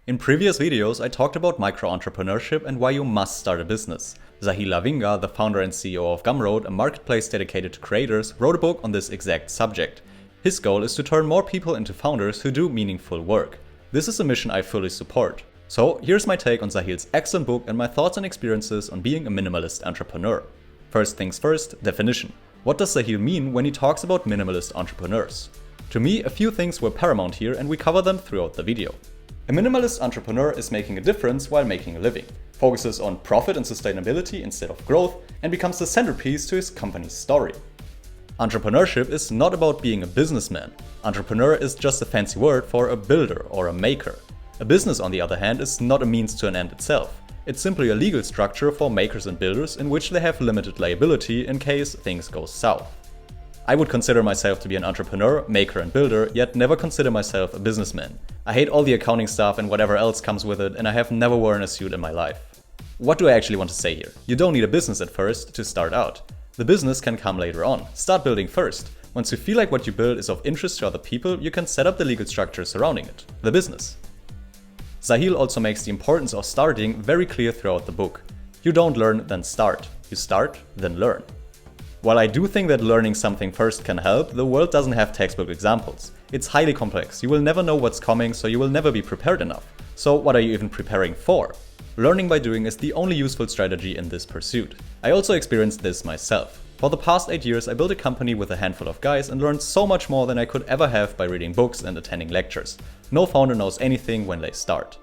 In previous videos, I talked about micro-entrepreneurship and why you must start a business. Sahil Lavingia, the founder and CEO of Gumroad, a marketplace dedicated to creators, wrote a book on this exact subject. His goal is to turn more people into founders who do meaningful work. This is a mission I fully support. So here's my take on Sahil's excellent book and my thoughts and experiences on being a minimalist entrepreneur. First things first, definition. What does Sahil mean when he talks about minimalist entrepreneurs? To me, a few things were paramount here and we cover them throughout the video. A minimalist entrepreneur is making a difference while making a living, focuses on profit and sustainability instead of growth, and becomes the centerpiece to his company's story. Entrepreneurship is not about being a businessman. Entrepreneur is just a fancy word for a builder or a maker. A business, on the other hand, is not a means to an end itself. It's simply a legal structure for makers and builders in which they have limited liability in case things go south. I would consider myself to be an entrepreneur, maker and builder, yet never consider myself a businessman. I hate all the accounting stuff and whatever else comes with it, and I have never worn a suit in my life. What do I actually want to say here? You don't need a business at first to start out. The business can come later on. Start building first. Once you feel like what you build is of interest to other people, you can set up the legal structure surrounding it, the business. Sahil also makes the importance of starting very clear throughout the book. You don't learn, then start. You start, then learn. While I do think that learning something first can help, the world doesn't have textbook examples. It's highly complex. You will never know what's coming, so you will never be prepared enough. So what are you even preparing for? Learning by doing is the only useful strategy in this pursuit. I also experienced this myself. For the past 8 years, I built a company with a handful of guys and learned so much more than I could ever have by reading books and attending lectures. No founder knows anything when they start.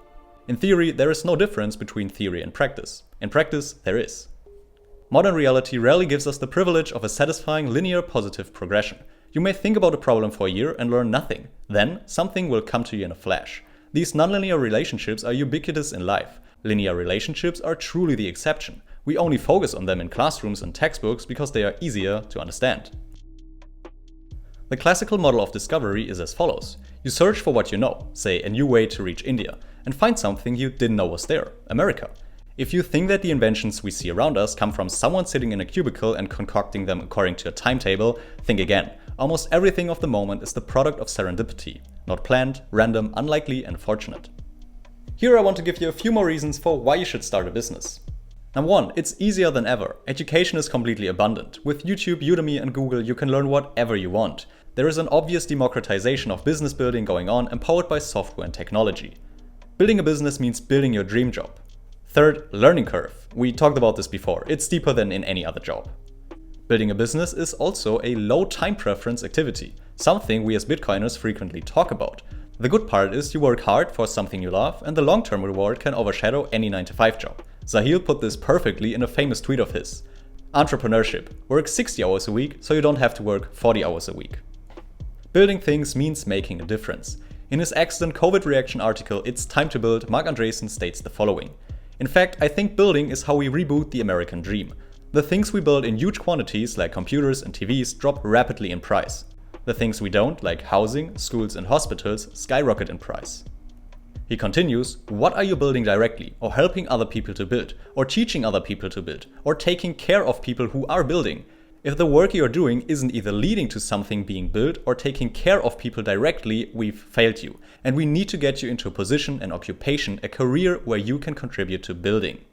In theory, there is no difference between theory and practice. In practice, there is. Modern reality rarely gives us the privilege of a satisfying linear positive progression. You may think about a problem for a year and learn nothing. Then, something will come to you in a flash. These nonlinear relationships are ubiquitous in life. Linear relationships are truly the exception. We only focus on them in classrooms and textbooks because they are easier to understand. The classical model of discovery is as follows. You search for what you know, say a new way to reach India, and find something you didn't know was there, America. If you think that the inventions we see around us come from someone sitting in a cubicle and concocting them according to a timetable, think again. Almost everything of the moment is the product of serendipity, not planned, random, unlikely, and fortunate. Here I want to give you a few more reasons for why you should start a business. Number 1, it's easier than ever. Education is completely abundant. With YouTube, Udemy, and Google, you can learn whatever you want. There is an obvious democratization of business building going on, empowered by software and technology. Building a business means building your dream job. Third, learning curve. We talked about this before. It's deeper than in any other job. Building a business is also a low time preference activity, something we as Bitcoiners frequently talk about. The good part is you work hard for something you love, and the long-term reward can overshadow any 9-to-5 job. Sahil put this perfectly in a famous tweet of his. Entrepreneurship. Work 60 hours a week so you don't have to work 40 hours a week. Building things means making a difference. In his excellent COVID reaction article, It's Time to Build, Mark Andreessen states the following. In fact, I think building is how we reboot the American dream. The things we build in huge quantities, like computers and TVs, drop rapidly in price. The things we don't, like housing, schools and hospitals, skyrocket in price. He continues, what are you building directly, or helping other people to build, or teaching other people to build, or taking care of people who are building? If the work you're doing isn't either leading to something being built or taking care of people directly, we've failed you. And we need to get you into a position, an occupation, a career where you can contribute to building.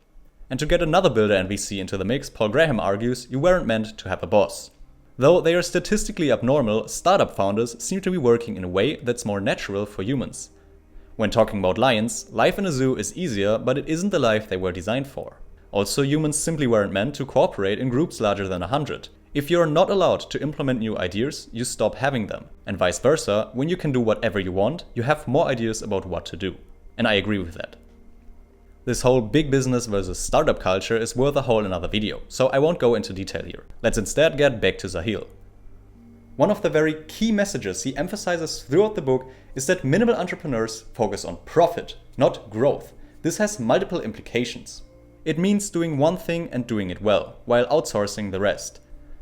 And to get another builder and VC into the mix, Paul Graham argues you weren't meant to have a boss. Though they are statistically abnormal, startup founders seem to be working in a way that's more natural for humans. When talking about lions, life in a zoo is easier, but it isn't the life they were designed for. Also, humans simply weren't meant to cooperate in groups larger than 100. If you're not allowed to implement new ideas, you stop having them. And vice versa, when you can do whatever you want, you have more ideas about what to do. And I agree with that. This whole big business versus startup culture is worth a whole another video, so I won't go into detail here. Let's instead get back to Sahil. One of the very key messages he emphasizes throughout the book is that minimal entrepreneurs focus on profit, not growth. This has multiple implications. It means doing one thing and doing it well, while outsourcing the rest.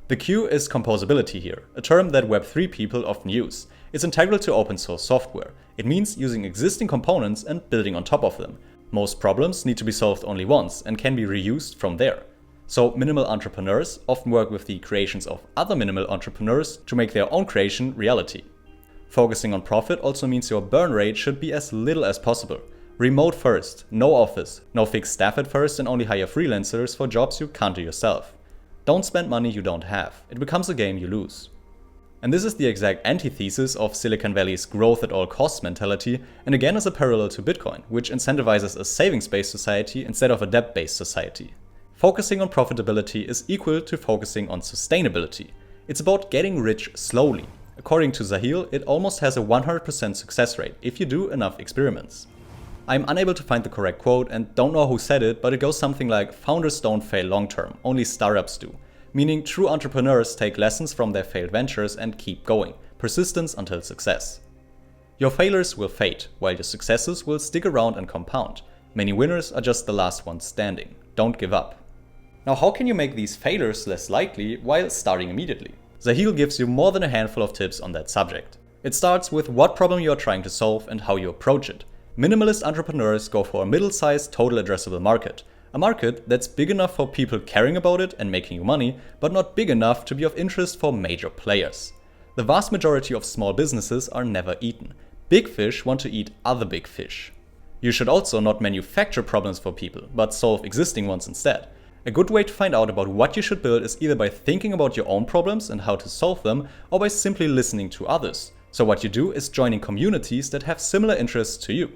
The Q is composability here, a term that Web3 people often use. It's integral to open source software. It means using existing components and building on top of them. Most problems need to be solved only once and can be reused from there. So minimal entrepreneurs often work with the creations of other minimal entrepreneurs to make their own creation reality. Focusing on profit also means your burn rate should be as little as possible. Remote first, no office, no fixed staff at first, and only hire freelancers for jobs you can't do yourself. Don't spend money you don't have. It becomes a game you lose. And this is the exact antithesis of Silicon Valley's growth at all costs mentality, and again is a parallel to Bitcoin, which incentivizes a savings-based society instead of a debt-based society. Focusing on profitability is equal to focusing on sustainability. It's about getting rich slowly. According to Sahil, it almost has a 100% success rate if you do enough experiments. I'm unable to find the correct quote and don't know who said it, but it goes something like, "Founders don't fail long term, only startups do." Meaning true entrepreneurs take lessons from their failed ventures and keep going. Persistence until success. Your failures will fade, while your successes will stick around and compound. Many winners are just the last ones standing. Don't give up. Now, how can you make these failures less likely while starting immediately? Sahil gives you more than a handful of tips on that subject. It starts with what problem you are trying to solve and how you approach it. Minimalist entrepreneurs go for a middle-sized total addressable market. A market that's big enough for people caring about it and making you money, but not big enough to be of interest for major players. The vast majority of small businesses are never eaten. Big fish want to eat other big fish. You should also not manufacture problems for people, but solve existing ones instead. A good way to find out about what you should build is either by thinking about your own problems and how to solve them, or by simply listening to others. So what you do is joining communities that have similar interests to you.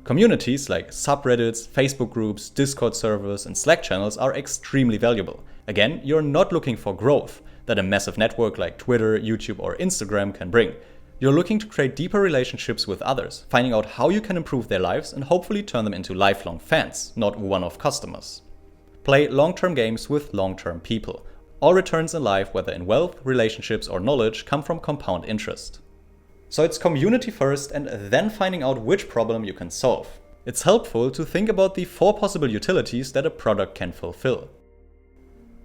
Communities like subreddits, Facebook groups, Discord servers, and Slack channels are extremely valuable. Again, you're not looking for growth that a massive network like Twitter, YouTube, or Instagram can bring. You're looking to create deeper relationships with others, finding out how you can improve their lives and hopefully turn them into lifelong fans, not one-off customers. Play long-term games with long-term people. All returns in life, whether in wealth, relationships, or knowledge, come from compound interest. So it's community first and then finding out which problem you can solve. It's helpful to think about the 4 possible utilities that a product can fulfill.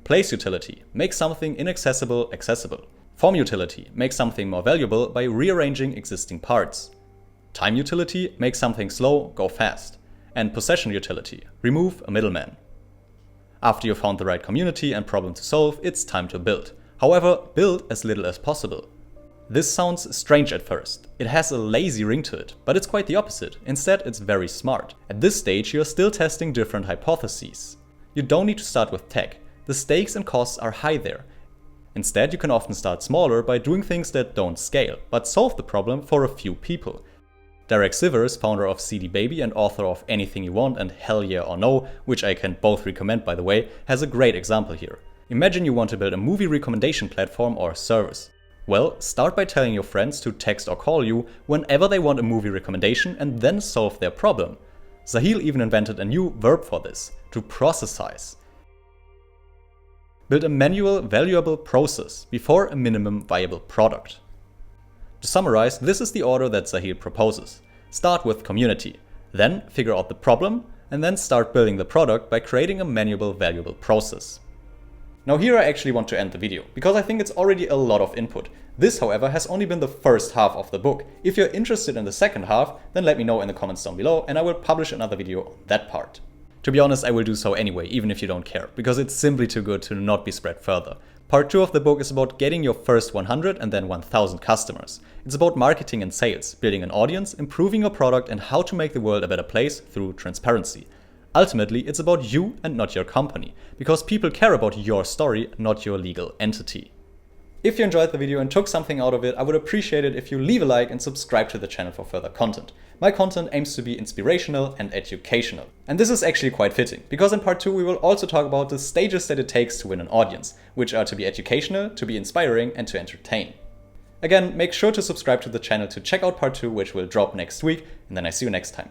Place utility, make something inaccessible accessible. Form utility, make something more valuable by rearranging existing parts. Time utility, make something slow, go fast. And possession utility, remove a middleman. After you've found the right community and problem to solve, it's time to build. However, build as little as possible. This sounds strange at first. It has a lazy ring to it, but it's quite the opposite. Instead, it's very smart. At this stage, you're still testing different hypotheses. You don't need to start with tech. The stakes and costs are high there. Instead, you can often start smaller by doing things that don't scale, but solve the problem for a few people. Derek Sivers, founder of CD Baby and author of Anything You Want and Hell Yeah or No, which I can both recommend by the way, has a great example here. Imagine you want to build a movie recommendation platform or service. Well, start by telling your friends to text or call you whenever they want a movie recommendation and then solve their problem. Sahil even invented a new verb for this, to processize. Build a manual, valuable process before a minimum viable product. To summarize, this is the order that Sahil proposes. Start with community, then figure out the problem, and then start building the product by creating a manual, valuable process. Now here I actually want to end the video, because I think it's already a lot of input. This, however, has only been the first half of the book. If you're interested in the second half, then let me know in the comments down below and I will publish another video on that part. To be honest, I will do so anyway, even if you don't care, because it's simply too good to not be spread further. Part 2 of the book is about getting your first 100 and then 1000 customers. It's about marketing and sales, building an audience, improving your product, and how to make the world a better place through transparency. Ultimately, it's about you and not your company, because people care about your story, not your legal entity. If you enjoyed the video and took something out of it, I would appreciate it if you leave a like and subscribe to the channel for further content. My content aims to be inspirational and educational. And this is actually quite fitting, because in part 2 we will also talk about the stages that it takes to win an audience, which are to be educational, to be inspiring, and to entertain. Again, make sure to subscribe to the channel to check out part 2, which will drop next week, and then I see you next time.